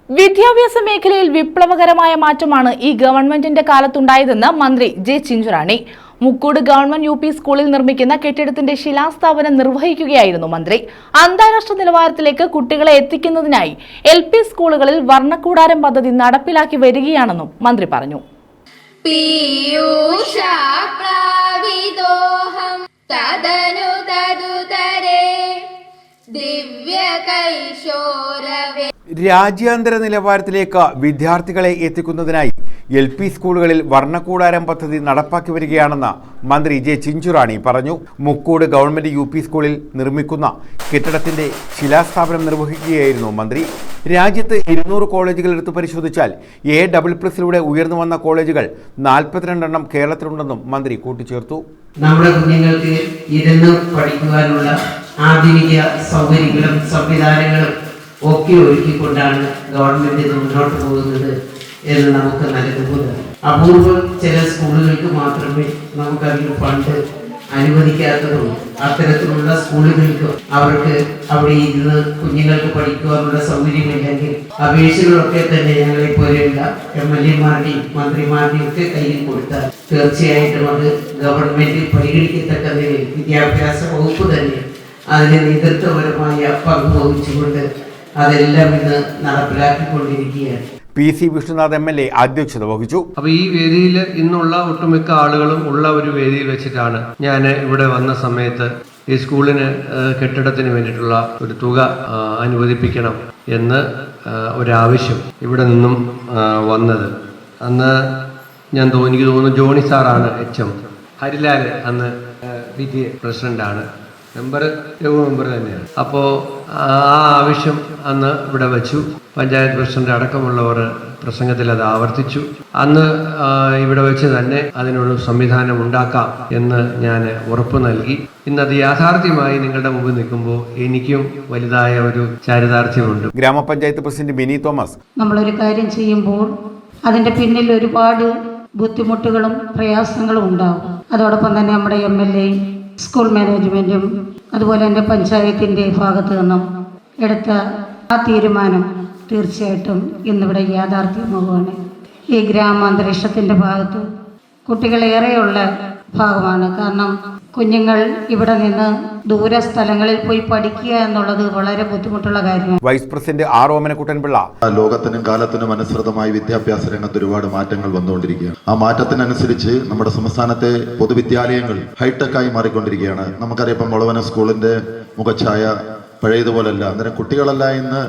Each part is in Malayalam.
വിദ്യാഭ്യാസ മേഖലയിൽ വിപ്ലവകരമായ മാറ്റമാണ് ഈ ഗവൺമെന്റിന്റെ കാലത്തുണ്ടായതെന്ന് മന്ത്രി J Chinchurani. Mukkoodu government U P സ്കൂളിൽ നിർമ്മിക്കുന്ന കെട്ടിടത്തിന്റെ ശിലാസ്ഥാപനം നിർവഹിക്കുകയായിരുന്നു മന്ത്രി. അന്താരാഷ്ട്ര നിലവാരത്തിലേക്ക് കുട്ടികളെ എത്തിക്കുന്നതിനായി LP സ്കൂളുകളിൽ വർണ്ണക്കൂടാരം പദ്ധതി നടപ്പിലാക്കി വരികയാണെന്നും മന്ത്രി പറഞ്ഞു. രാജ്യാന്തര നിലവാരത്തിലേക്ക് വിദ്യാർത്ഥികളെ എത്തിക്കുന്നതിനായി LP സ്കൂളുകളിൽ വർണ്ണക്കൂടാരം പദ്ധതി നടപ്പാക്കി വരികയാണെന്ന് മന്ത്രി ജെ ചിഞ്ചുറാണി പറഞ്ഞു. മുക്കൂട് ഗവൺമെന്റ് UP സ്കൂളിൽ നിർമ്മിക്കുന്ന കെട്ടിടത്തിന്റെ ശിലാസ്ഥാപനം നിർവഹിക്കുകയായിരുന്നു മന്ത്രി. രാജ്യത്ത് 200 കോളേജുകൾ എടുത്തു പരിശോധിച്ചാൽ A++ലൂടെ ഉയർന്നു വന്ന കോളേജുകൾ 42 എണ്ണം കേരളത്തിലുണ്ടെന്നും മന്ത്രി കൂട്ടിച്ചേർത്തു. നമ്മുടെ കുഞ്ഞുങ്ങൾക്ക് ഇരുന്ന് പഠിക്കുവാനുള്ള ആധുനിക സൗകര്യങ്ങളും സംവിധാനങ്ങളും ഒക്കെ ഒരുക്കിക്കൊണ്ടാണ് ഗവൺമെന്റ് മുന്നോട്ട് പോകുന്നത് എന്ന് നമുക്ക് നല്ലതുപോലെ അപൂർവം ചില സ്കൂളുകൾക്ക് മാത്രമേ നമുക്കതിന് ഫണ്ട് അനുവദിക്കാത്തതും അത്തരത്തിലുള്ള സ്കൂളുകൾക്ക് അവർക്ക് അവിടെ ഇരുന്ന് കുഞ്ഞുങ്ങൾക്ക് പഠിക്കുവാനുള്ള സൗകര്യമില്ലെങ്കിൽ അപേക്ഷകളൊക്കെ തന്നെ ഞങ്ങളെ പോലെയുള്ള MLA-മാരുടെയും മന്ത്രിമാരുടെയും ഒക്കെ കയ്യിൽ കൊടുത്താൽ തീർച്ചയായിട്ടും അത് ഗവൺമെന്റ് പരിഗണിക്കത്തക്ക നിലയിൽ വിദ്യാഭ്യാസ വകുപ്പ് തന്നെ അതിന് നേതൃത്വപരമായ പങ്ക് വഹിച്ചുകൊണ്ട് അതെല്ലാം ഇന്ന് നടപ്പിലാക്കിക്കൊണ്ടിരിക്കുകയാണ്. PC വിഷ്ണുനാഥ് MLA അധ്യക്ഷത വഹിച്ചു. അപ്പോൾ ഈ വേദിയിൽ ഇന്നുള്ള ഒട്ടുമിക്ക ആളുകളും ഉള്ള ഒരു വേദിയിൽ വെച്ചിട്ടാണ് ഞാൻ ഇവിടെ വന്ന സമയത്ത് ഈ സ്കൂളിന് കെട്ടിടത്തിന് വേണ്ടിയിട്ടുള്ള ഒരു തുക അനുവദിപ്പിക്കണം എന്ന് ഒരാവശ്യം ഇവിടെ നിന്നും വന്നത്. അന്ന് എനിക്ക് തോന്നുന്നു ജോണി സാറാണ് HM, ഹരിലാൽ അന്ന് PTA പ്രസിഡന്റാണ്, മെമ്പർ തന്നെയാണ്. അപ്പോൾ ആ ആവശ്യം അന്ന് ഇവിടെ വച്ചു. പഞ്ചായത്ത് പ്രസിഡന്റ് അടക്കമുള്ളവർ പ്രസംഗത്തിൽ അത് ആവർത്തിച്ചു. അന്ന് ഇവിടെ വെച്ച് തന്നെ അതിനൊരു സംവിധാനം ഉണ്ടാക്കാം എന്ന് ഞാൻ ഉറപ്പ് നൽകി. ഇന്നത് യാഥാർത്ഥ്യമായി നിങ്ങളുടെ മുമ്പിൽ നിൽക്കുമ്പോൾ എനിക്കും വലുതായ ഒരു ചാരിതാർത്ഥ്യമുണ്ട്. ഗ്രാമപഞ്ചായത്ത് പ്രസിഡന്റ് ബിനി തോമസ്, നമ്മളൊരു കാര്യം ചെയ്യുമ്പോൾ അതിൻ്റെ പിന്നിൽ ഒരുപാട് ബുദ്ധിമുട്ടുകളും പ്രയാസങ്ങളും ഉണ്ടാകും. അതോടൊപ്പം തന്നെ നമ്മുടെ MLA, സ്കൂൾ മാനേജ്മെൻറ്റും അതുപോലെ തന്നെ പഞ്ചായത്തിൻ്റെ ഭാഗത്തു നിന്നും എടുത്ത ആ തീരുമാനം തീർച്ചയായിട്ടും ഇന്നിവിടെ യാഥാർത്ഥ്യമാവുകയാണ്. ഈ ഗ്രാമാന്തരീക്ഷത്തിൻ്റെ ഭാഗത്ത് കുട്ടികളേറെയുള്ള ഭാഗമാണ്. കാരണം കുഞ്ഞുങ്ങൾ ഇവിടെ നിന്ന് ദൂര സ്ഥലങ്ങളിൽ പോയി പഠിക്കുക എന്നുള്ളത് വളരെ ബുദ്ധിമുട്ടുള്ള കാര്യമാണ്. Vice president R. ഓമനക്കുട്ടൻപിള്ള, ലോകത്തിനും കാലത്തിനും അനുസൃതമായി വിദ്യാഭ്യാസ രംഗത്ത് ഒരുപാട് മാറ്റങ്ങൾ വന്നുകൊണ്ടിരിക്കുകയാണ്. ആ മാറ്റത്തിനനുസരിച്ച് നമ്മുടെ സംസ്ഥാനത്തെ പൊതുവിദ്യാലയങ്ങൾ ഹൈടെക്കായി മാറിക്കൊണ്ടിരിക്കുകയാണ്. നമുക്കറിയാം, ഇപ്പം മുളവന സ്കൂളിന്റെ മുഖഛായ പഴയതുപോലല്ല. അന്നേരം കുട്ടികളല്ല ഇന്ന്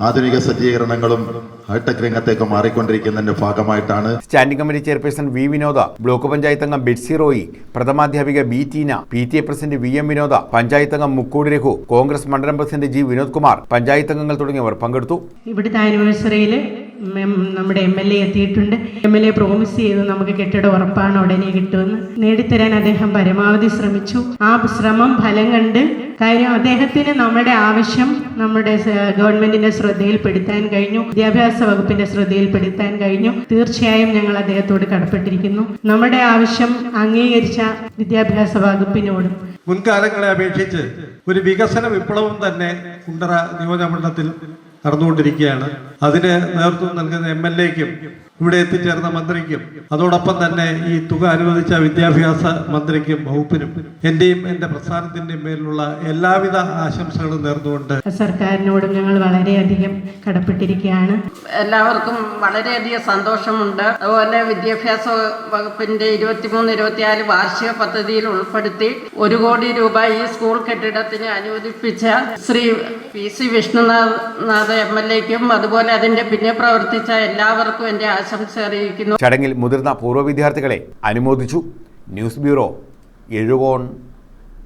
ആധുനിക സജ്ജീകരണങ്ങളും ഹൈടെക് രംഗത്തേക്ക് മാറിക്കൊണ്ടിരിക്കുന്നതിന്റെ ഭാഗമായിട്ടാണ്. Standing committee chairperson V. Vinoda, block panchayat അംഗം ബെറ്റ്സി റോയി, പ്രഥമാധ്യാപിക B. Teena, PTA president VM. Vinoda, panchayat അംഗം മുക്കൂട് രഘു, കോൺഗ്രസ് മണ്ഡലം പ്രസിഡന്റ് G. വിനോദ് കുമാർ, പഞ്ചായത്ത് അംഗങ്ങൾ തുടങ്ങിയവർ പങ്കെടുത്തു. ഇവിടുത്തെ ആനിവേഴ്സറിയിൽ നമ്മുടെ MLA എത്തിയിട്ടുണ്ട്. MLA പ്രോമിസ് ചെയ്തു നമുക്ക് കെട്ടിടം ഉറപ്പാണ്, ഉടനെ കിട്ടുമെന്ന്. നേടിത്തരാൻ അദ്ദേഹം പരമാവധി ശ്രമിച്ചു. ആ ശ്രമം ഫലം കണ്ട്. കാര്യം അദ്ദേഹത്തിന് നമ്മുടെ ആവശ്യം നമ്മുടെ ഗവൺമെന്റിന്റെ ശ്രദ്ധയിൽപ്പെടുത്താൻ കഴിഞ്ഞു, വിദ്യാഭ്യാസ വകുപ്പിന്റെ ശ്രദ്ധയിൽപ്പെടുത്താൻ കഴിഞ്ഞു. തീർച്ചയായും ഞങ്ങൾ അദ്ദേഹത്തോട് കടപ്പെട്ടിരിക്കുന്നു. നമ്മുടെ ആവശ്യം അംഗീകരിച്ച വിദ്യാഭ്യാസ വകുപ്പിനോടും. മുൻകാലങ്ങളെ അപേക്ഷിച്ച് ഒരു വികസന വിപ്ലവം തന്നെ കുണ്ടറ നിയോജകമണ്ഡലത്തിൽ നടന്നുകൊണ്ടിരിക്കുകയാണ്. അതിന് നേതൃത്വം നൽകുന്ന MLA-ക്കും ഇവിടെ എത്തിച്ചേർന്ന മന്ത്രിക്കും അതോടൊപ്പം തന്നെ ഈ തുക അനുവദിച്ച വിദ്യാഭ്യാസ മന്ത്രിക്കും വകുപ്പിനും എന്റെയും എന്റെ പ്രസ്ഥാനത്തിന്റെയും പേരിലുള്ള എല്ലാവിധ ആശംസകളും നേർന്നുകൊണ്ട് സർക്കാരിനോടും ഞങ്ങൾ വളരെയധികം കടപ്പെട്ടിരിക്കുകയാണ്. എല്ലാവർക്കും വളരെയധികം സന്തോഷമുണ്ട്. അതുപോലെ വിദ്യാഭ്യാസ വകുപ്പിന്റെ 23-24 വാർഷിക പദ്ധതിയിൽ ഉൾപ്പെടുത്തി 1 കോടി രൂപ ഈ സ്കൂൾ കെട്ടിടത്തിന് അനുവദിപ്പിച്ച ശ്രീ PC വിഷ്ണുനാഥ് MLA-ക്കും അതുപോലെ അതിന്റെ പിന്നെ പ്രവർത്തിച്ച എല്ലാവർക്കും എന്റെ ആശംസ അറിയിക്കുന്നു. ചടങ്ങിൽ മുതിർന്ന പൂർവ്വ വിദ്യാർത്ഥികളെ അനുമോദിച്ചു. News bureau, Ezhukone.